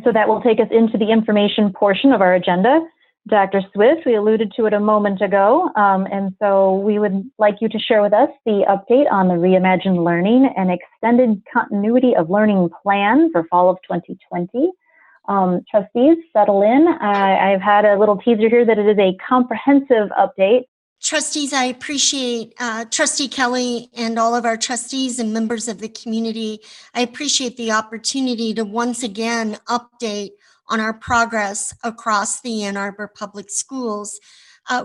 So that will take us into the information portion of our agenda. Dr. Swift, we alluded to it a moment ago, and so we would like you to share with us the update on the Reimagine Learning and Extended Continuity of Learning Plan for fall of 2020. Trustees, settle in. I've had a little teaser here that it is a comprehensive update. Trustees, I appreciate Trustee Kelly and all of our trustees and members of the community. I appreciate the opportunity to once again update on our progress across the Ann Arbor Public Schools.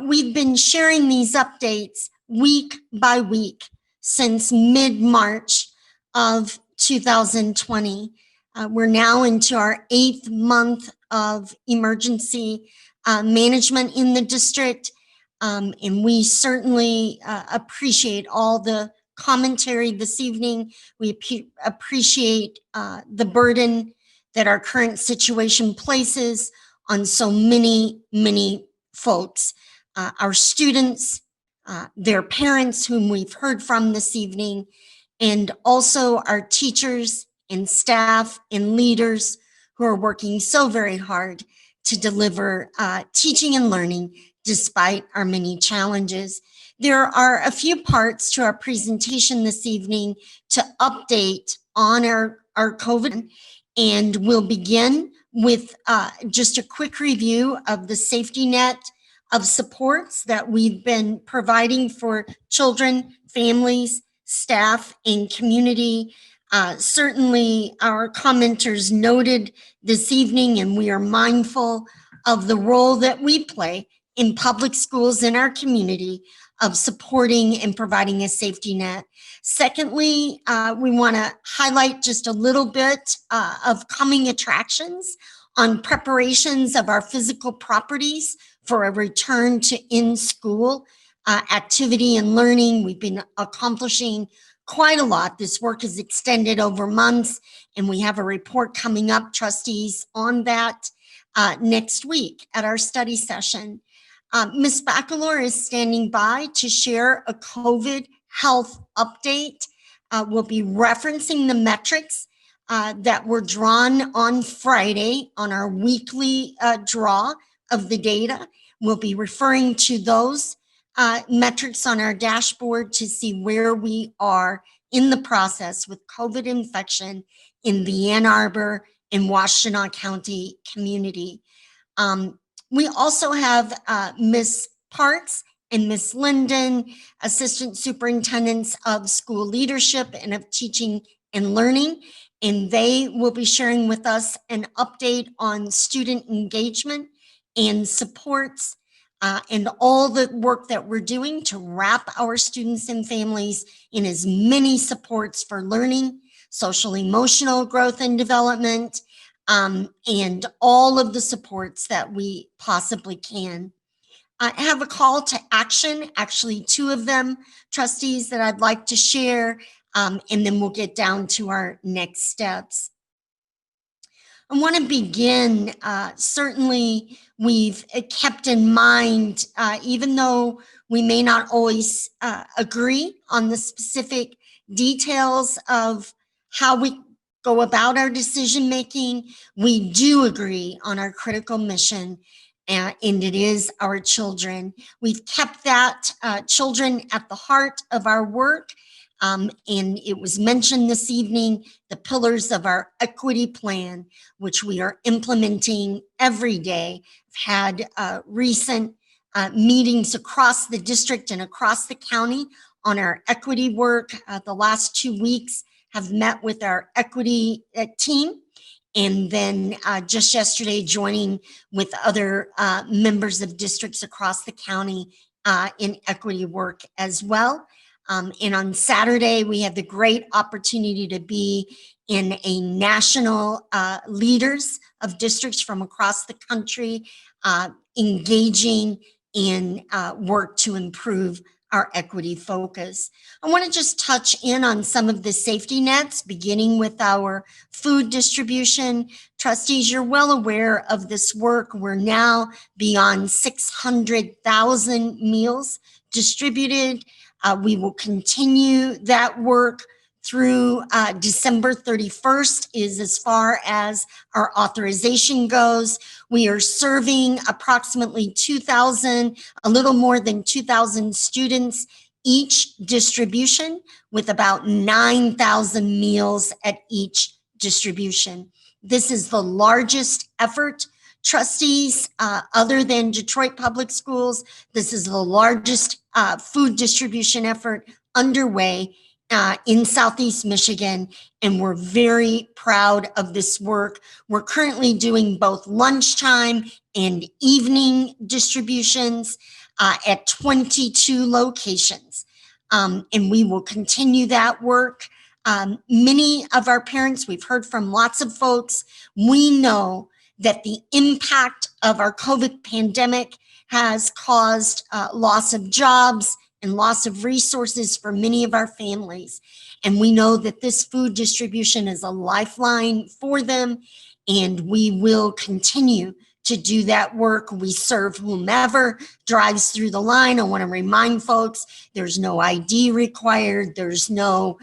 We've been sharing these updates week by week since mid-March of 2020. We're now into our 8th month of emergency management in the district. And we certainly appreciate all the commentary this evening. We appreciate the burden that our current situation places on so many, many folks. Our students, their parents whom we've heard from this evening, and also our teachers and staff and leaders who are working so very hard to deliver teaching and learning despite our many challenges. There are a few parts to our presentation this evening to update on our COVID, and we'll begin with just a quick review of the safety net of supports that we've been providing for children, families, staff, and community. Certainly our commenters noted this evening, and we are mindful of the role that we play in public schools in our community of supporting and providing a safety net. Secondly, we want to highlight just a little bit of coming attractions on preparations of our physical properties for a return to in-school activity and learning. We've been accomplishing quite a lot. This work is extended over months, and we have a report coming up, trustees, on that next week at our study session. Ms. Baccalor is standing by to share a COVID health update. We'll be referencing the metrics that were drawn on Friday on our weekly draw of the data. We'll be referring to those metrics on our dashboard to see where we are in the process with COVID infection in the Ann Arbor and Washtenaw County community. We also have Ms. Parks and Ms. Linden, Assistant Superintendents of School Leadership and of Teaching and Learning, and they will be sharing with us an update on student engagement and supports and all the work that we're doing to wrap our students and families in as many supports for learning, social emotional growth and development, and all of the supports that we possibly can. I have a call to action, actually 2 of them, trustees, that I'd like to share, and then we'll get down to our next steps. I want to begin, certainly we've kept in mind, even though we may not always agree on the specific details of how we go about our decision making, we do agree on our critical mission, and it is our children. We've kept that children at the heart of our work, and it was mentioned this evening, the pillars of our equity plan, which we are implementing every day. I've had recent meetings across the district and across the county on our equity work. The last 2 weeks have met with our equity team, and then just yesterday joining with other members of districts across the county in equity work as well. And on Saturday, we had the great opportunity to be in a national leaders of districts from across the country engaging in work to improve our equity focus. I want to just touch in on some of the safety nets, beginning with our food distribution. Trustees, you're well aware of this work. We're now beyond 600,000 meals distributed. We will continue that work through December 31st is as far as our authorization goes. We are serving approximately 2,000, a little more than 2,000 students each distribution, with about 9,000 meals at each distribution. This is the largest effort, trustees, other than Detroit Public Schools. This is the largest food distribution effort underway in Southeast Michigan, and we're very proud of this work. We're currently doing both lunchtime and evening distributions at 22 locations, and we will continue that work. Many of our parents, we've heard from lots of folks, we know that the impact of our COVID pandemic has caused loss of jobs and loss of resources for many of our families. And we know that this food distribution is a lifeline for them, and we will continue to do that work. We serve whomever drives through the line. I want to remind folks, there's no ID required. There's no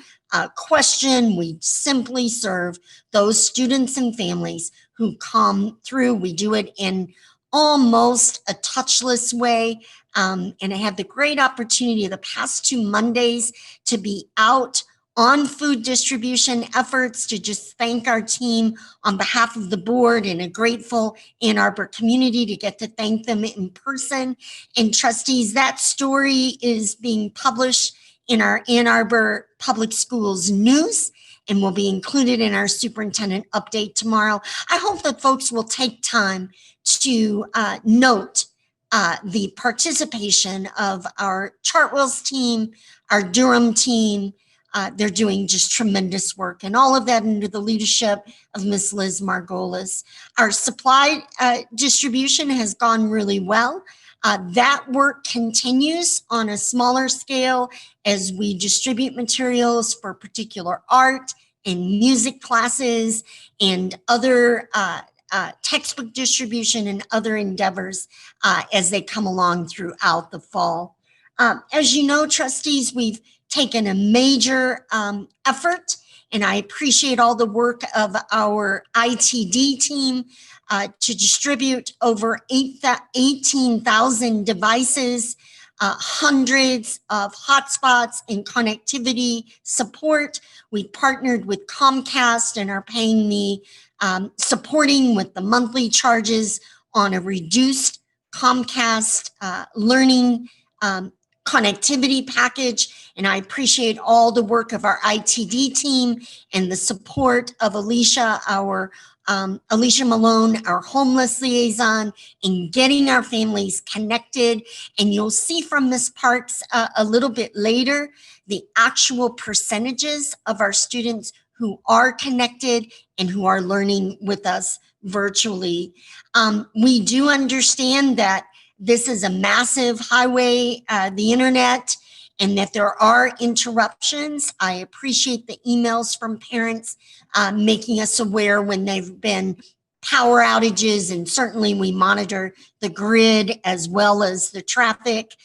question. We simply serve those students and families who come through. We do it in almost a touchless way. And I had the great opportunity the past 2 Mondays to be out on food distribution efforts, to just thank our team on behalf of the board and a grateful Ann Arbor community to get to thank them in person. And trustees, that story is being published in our Ann Arbor Public Schools news and will be included in our superintendent update tomorrow. I hope that folks will take time to note the participation of our Chartwell's team, our Durham team. They're doing just tremendous work, and all of that under the leadership of Miss Liz Margolis. Our supply distribution has gone really well. That work continues on a smaller scale as we distribute materials for particular art and music classes and other textbook distribution and other endeavors as they come along throughout the fall. As you know, trustees, we've taken a major effort, and I appreciate all the work of our ITD team to distribute over 18,000 devices, hundreds of hotspots and connectivity support. We partnered with Comcast and are paying the supporting with the monthly charges on a reduced Comcast learning connectivity package. And I appreciate all the work of our ITD team and the support of Alicia, Alicia Malone, our homeless liaison, in getting our families connected. And you'll see from Ms. Parks a little bit later the actual percentages of our students who are connected and who are learning with us virtually. We do understand that this is a massive highway, the internet, and that there are interruptions. I appreciate the emails from parents making us aware when they've been power outages, and certainly we monitor the grid as well as the traffic.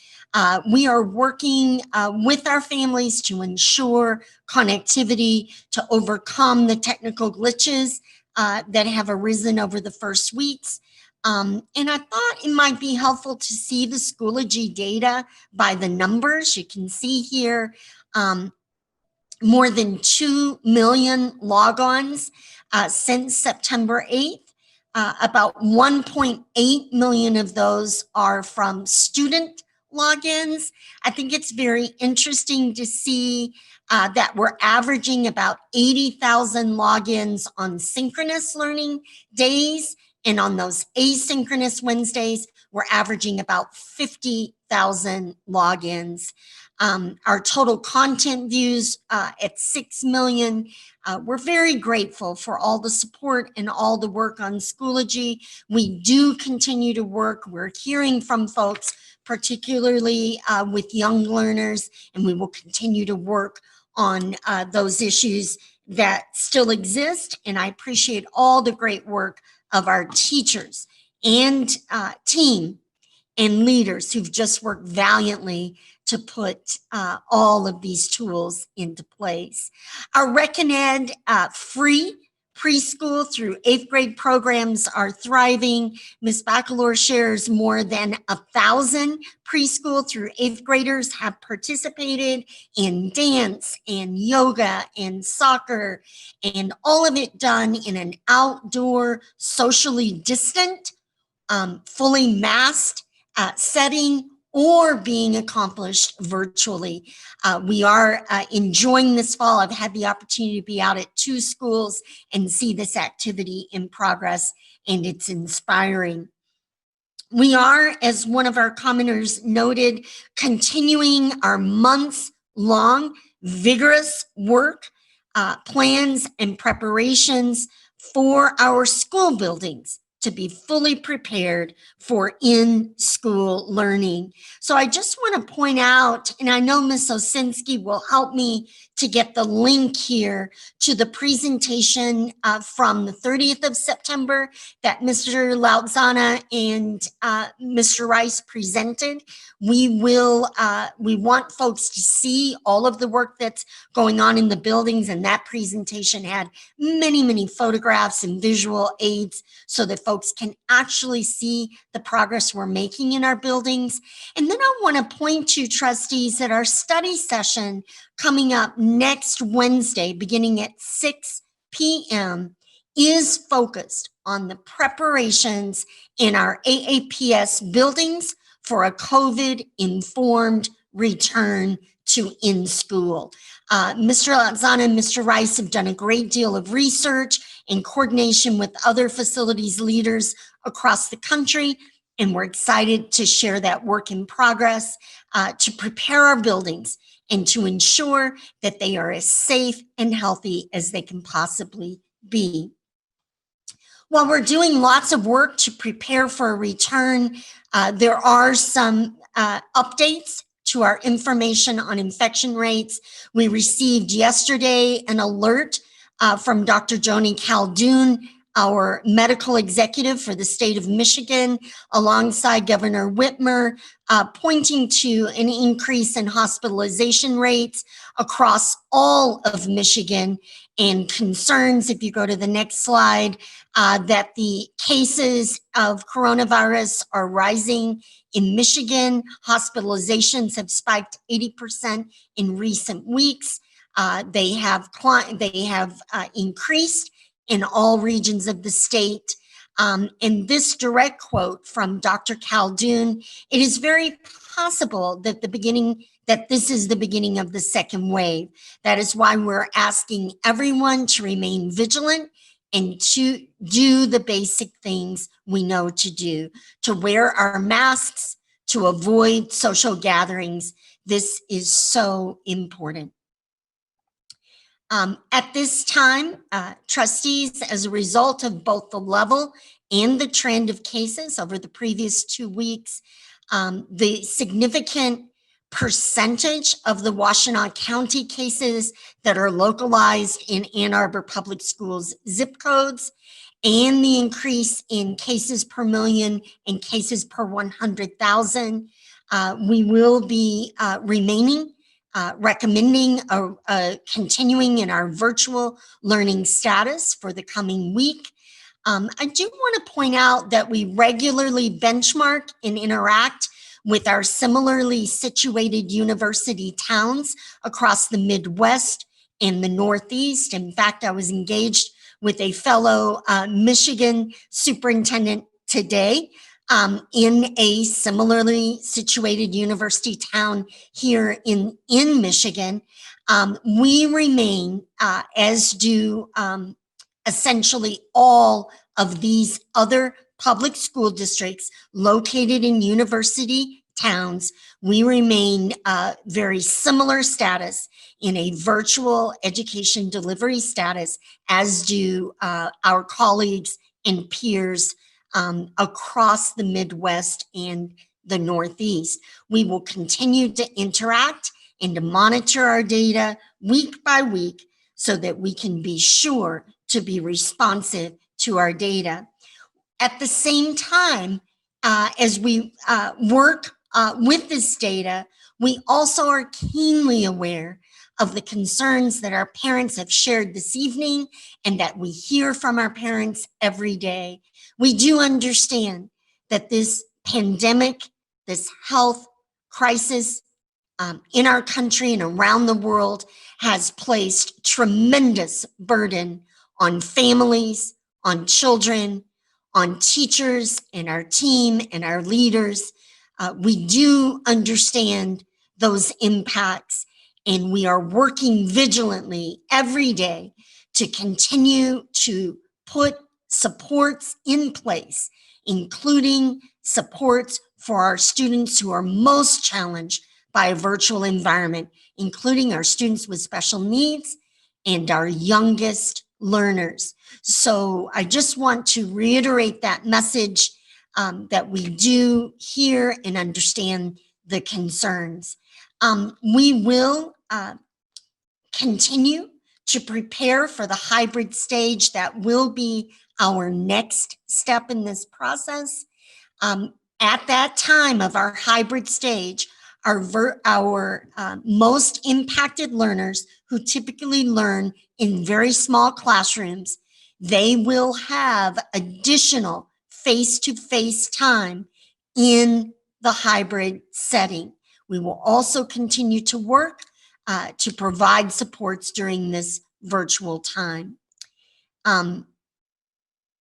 We are working with our families to ensure connectivity, to overcome the technical glitches that have arisen over the first weeks. And I thought it might be helpful to see the Schoology data by the numbers. You can see here more than 2 million logons since September 8th. About 1.8 million of those are from student logins. I think it's very interesting to see that we're averaging about 80,000 logins on synchronous learning days. And on those asynchronous Wednesdays, we're averaging about 50,000 logins. Our total content views at 6 million. We're very grateful for all the support and all the work on Schoology. We do continue to work. We're hearing from folks, particularly with young learners, and we will continue to work on those issues that still exist. And I appreciate all the great work of our teachers and team and leaders who've just worked valiantly to put all of these tools into place. Our ReckonEd free preschool through 8th grade programs are thriving. Ms. Bacalor shares more than 1,000 preschool through 8th graders have participated in dance and yoga and soccer, and all of it done in an outdoor, socially distant, fully masked setting, or being accomplished virtually. We are enjoying this fall. I've had the opportunity to be out at 2 schools and see this activity in progress, and it's inspiring. We are, as one of our commenters noted, continuing our months-long vigorous work, plans, and preparations for our school buildings to be fully prepared for in-school learning. So I just want to point out, and I know Ms. Osinski will help me to get the link here to the presentation from the 30th of September that Mr. Lautzana and Mr. Rice presented. We want folks to see all of the work that's going on in the buildings, and that presentation had many, many photographs and visual aids so that folks can actually see the progress we're making in our buildings. And then I want to point to trustees that our study session coming up next Wednesday, beginning at 6 p.m., is focused on the preparations in our AAPS buildings for a COVID-informed return to in-school. Mr. Lautzana and Mr. Rice have done a great deal of research in coordination with other facilities leaders across the country, and we're excited to share that work in progress to prepare our buildings and to ensure that they are as safe and healthy as they can possibly be. While we're doing lots of work to prepare for a return, there are some updates to our information on infection rates. We received yesterday an alert from Dr. Joni Caldoun, our medical executive for the state of Michigan, alongside Governor Whitmer, pointing to an increase in hospitalization rates across all of Michigan, and concerns, if you go to the next slide, that the cases of coronavirus are rising in Michigan. Hospitalizations have spiked 80% in recent weeks. They have increased in all regions of the state. And this direct quote from Dr. Caldoun, it is very possible that this is the beginning of the second wave. That is why we're asking everyone to remain vigilant and to do the basic things we know to do, to wear our masks, to avoid social gatherings. This is so important. At this time, trustees, as a result of both the level and the trend of cases over the previous 2 weeks, the significant percentage of the Washtenaw County cases that are localized in Ann Arbor Public Schools zip codes, and the increase in cases per million and cases per 100,000, we will be recommending continuing in our virtual learning status for the coming week. I do want to point out that we regularly benchmark and interact with our similarly situated university towns across the Midwest and the Northeast. In fact, I was engaged with a fellow Michigan superintendent today in a similarly situated university town here in Michigan. We remain, as do essentially all of these other public school districts located in university towns, we remain very similar status in a virtual education delivery status, as do our colleagues and peers across the Midwest and the Northeast. We will continue to interact and to monitor our data week by week so that we can be sure to be responsive to our data. At the same time, as we work with this data, we also are keenly aware of the concerns that our parents have shared this evening and that we hear from our parents every day. We do understand that this pandemic, this health crisis in our country and around the world has placed tremendous burden on families, on children, on teachers and our team and our leaders. We do understand those impacts, and we are working vigilantly every day to continue to put supports in place, including supports for our students who are most challenged by a virtual environment, including our students with special needs and our youngest learners. So I just want to reiterate that message that we do hear and understand the concerns. We will continue to prepare for the hybrid stage. That will be our next step in this process. At that time of our hybrid stage, our most impacted learners who typically learn in very small classrooms, they will have additional face-to-face time in the hybrid setting. We will also continue to work to provide supports during this virtual time.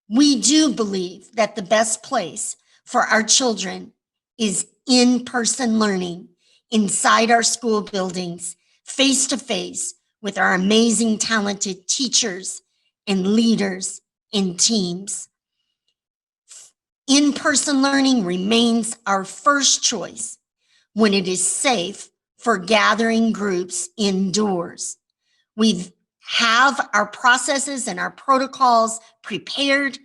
We do believe that the best place for our children is in-person learning inside our school buildings, face-to-face with our amazing, talented teachers and leaders and teams. In-person learning remains our first choice when it is safe for gathering groups indoors. We have our processes and our protocols prepared.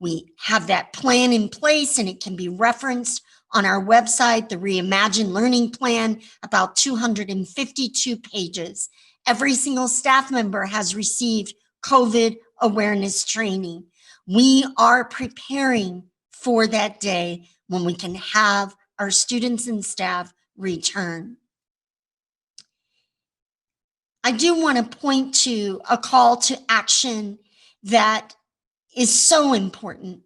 We have that plan in place, and it can be referenced on our website, the Reimagine Learning Plan, about 252 pages. Every single staff member has received COVID awareness training. We are preparing for that day when we can have our students and staff return. I do want to point to a call to action that is so important.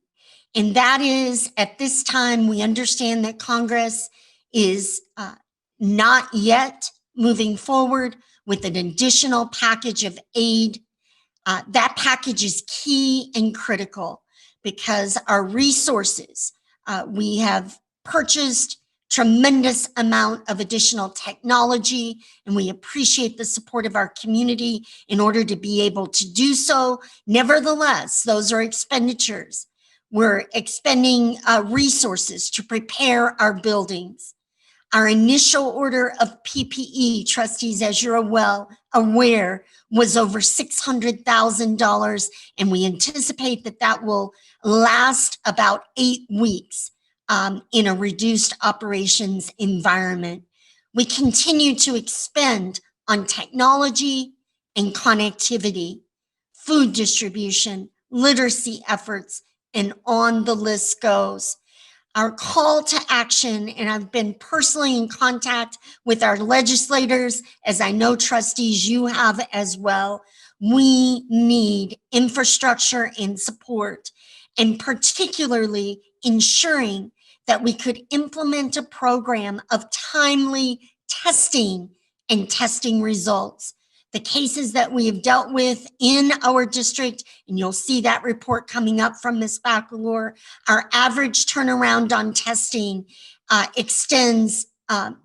And that is, at this time, we understand that Congress is not yet moving forward with an additional package of aid. That package is key and critical because our resources, we have purchased tremendous amount of additional technology, and we appreciate the support of our community in order to be able to do so. Nevertheless, those are expenditures. We're expending resources to prepare our buildings. Our initial order of PPE, trustees, as you're well aware, was over $600,000, and we anticipate that that will last about 8 weeks in a reduced operations environment. We continue to expend on technology and connectivity, food distribution, literacy efforts, and on the list goes. Our call to action, and I've been personally in contact with our legislators, as I know trustees you have as well. We need infrastructure and support, and particularly ensuring that we could implement a program of timely testing and testing results. The cases that we have dealt with in our district, and you'll see that report coming up from Ms. Baccalor, our average turnaround on testing extends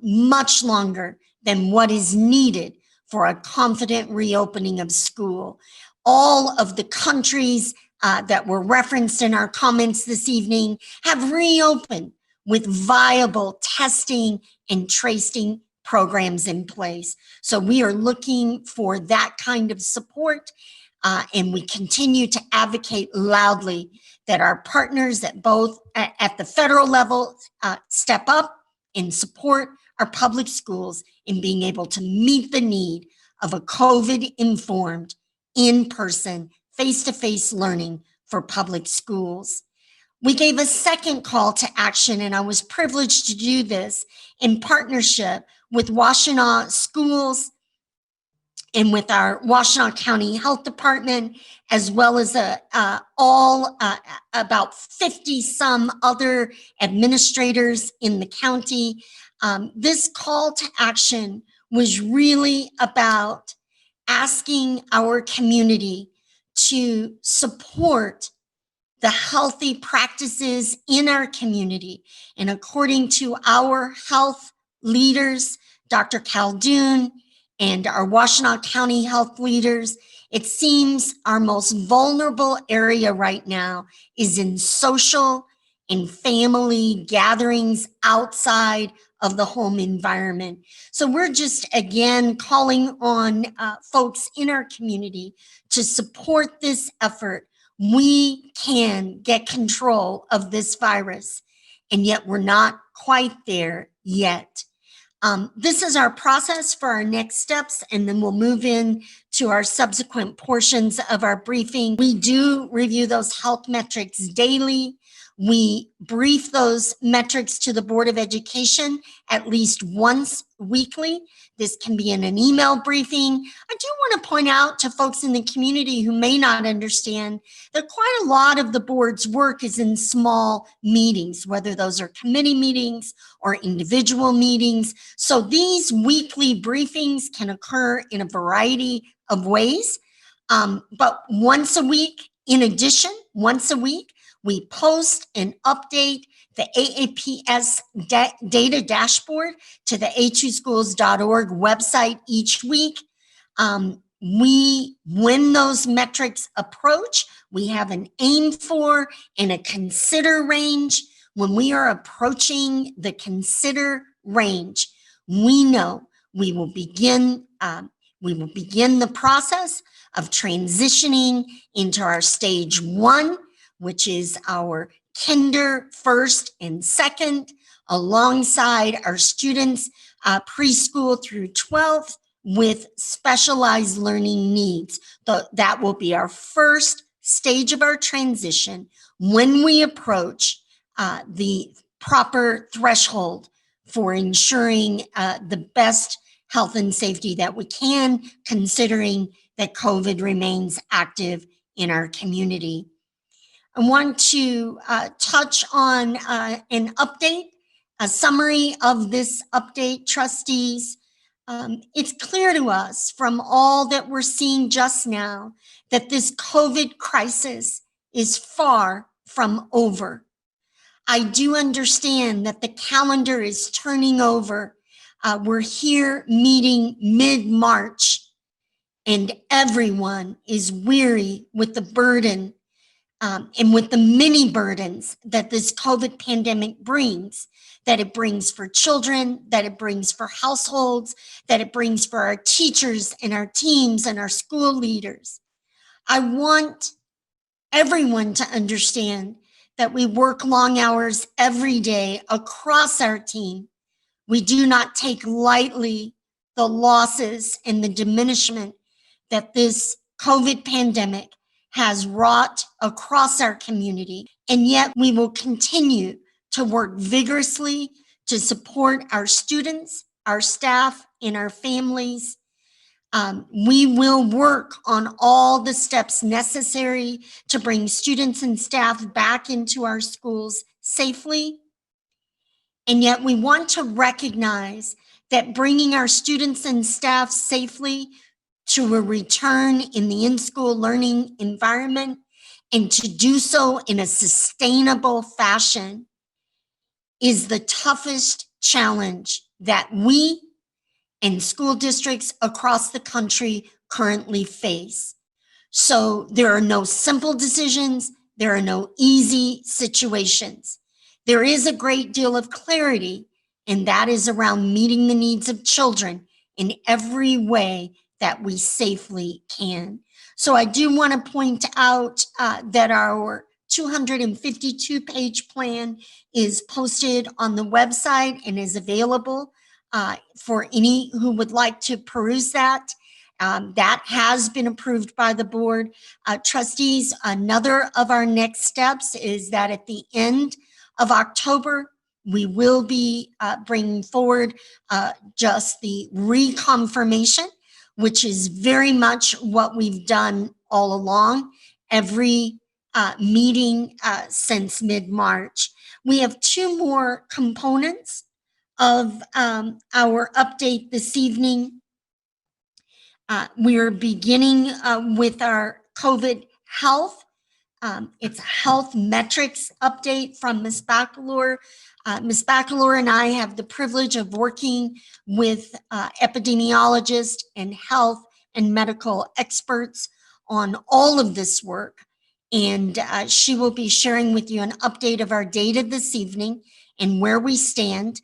much longer than what is needed for a confident reopening of school. All of the countries that were referenced in our comments this evening have reopened with viable testing and tracing programs in place. So we are looking for that kind of support, and we continue to advocate loudly that our partners at both at the federal level step up and support our public schools in being able to meet the need of a COVID-informed, in-person, face-to-face learning for public schools. We gave a second call to action, and I was privileged to do this in partnership with Washtenaw Schools and with our Washtenaw County Health Department, as well as about 50 some other administrators in the county. This call to action was really about asking our community to support the healthy practices in our community. And according to our health leaders, Dr. Caldoon and our Washtenaw County health leaders, it seems our most vulnerable area right now is in social and family gatherings outside of the home environment. So we're just, again, calling on folks in our community to support this effort. We can get control of this virus, and yet we're not quite there yet. This is our process for our next steps, and then we'll move in to our subsequent portions of our briefing. We do review those health metrics daily. We brief those metrics to the Board of Education at least once weekly. This can be in an email briefing. I do want to point out to folks in the community who may not understand that quite a lot of the board's work is in small meetings, whether those are committee meetings or individual meetings. So these weekly briefings can occur in a variety of ways. But once a week, in addition, once a week, we post and update the AAPS data dashboard to the a2schools.org website each week. When those metrics approach, we have an aim for and a consider range. When we are approaching the consider range, we know we will begin the process of transitioning into our stage 1, which is our kinder, first and second, alongside our students preschool through 12th with specialized learning needs. That will be our first stage of our transition when we approach the proper threshold for ensuring the best health and safety that we can, considering that COVID remains active in our community. I want to touch on an update, a summary of this update, trustees. It's clear to us from all that we're seeing just now that this COVID crisis is far from over. I do understand that the calendar is turning over. We're here meeting mid-March, and everyone is weary with the burden and with the many burdens that this COVID pandemic brings, that it brings for children, that it brings for households, that it brings for our teachers and our teams and our school leaders. I want everyone to understand that we work long hours every day across our team. We do not take lightly the losses and the diminishment that this COVID pandemic has wrought across our community. And yet we will continue to work vigorously to support our students, our staff, and our families. We will work on all the steps necessary to bring students and staff back into our schools safely. And yet we want to recognize that bringing our students and staff safely to a return in the in-school learning environment, and to do so in a sustainable fashion, is the toughest challenge that we and school districts across the country currently face. So there are no simple decisions. There are no easy situations. There is a great deal of clarity, and that is around meeting the needs of children in every way that we safely can. So I do want to point out that our 252-page plan is posted on the website and is available for any who would like to peruse that. That has been approved by the board. Trustees, another of our next steps is that at the end of October, we will be bringing forward just the reconfirmation, which is very much what we've done all along, every meeting since mid-March. We have two more components of our update this evening. We are beginning with our COVID health. It's a health metrics update from Ms. Baccalor. Ms. Baccalor and I have the privilege of working with epidemiologists and health and medical experts on all of this work. And she will be sharing with you an update of our data this evening and where we stand.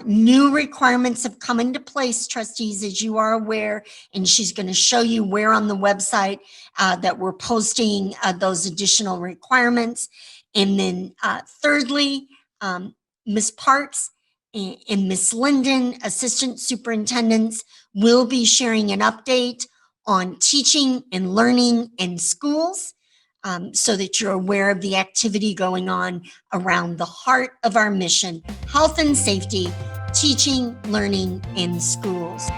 New requirements have come into place, trustees, as you are aware, and she's going to show you where on the website that we're posting those additional requirements. And then thirdly, Ms. Parks and Ms. Linden, assistant superintendents, will be sharing an update on teaching and learning in schools, so that you're aware of the activity going on around the heart of our mission, health and safety, teaching, learning in schools.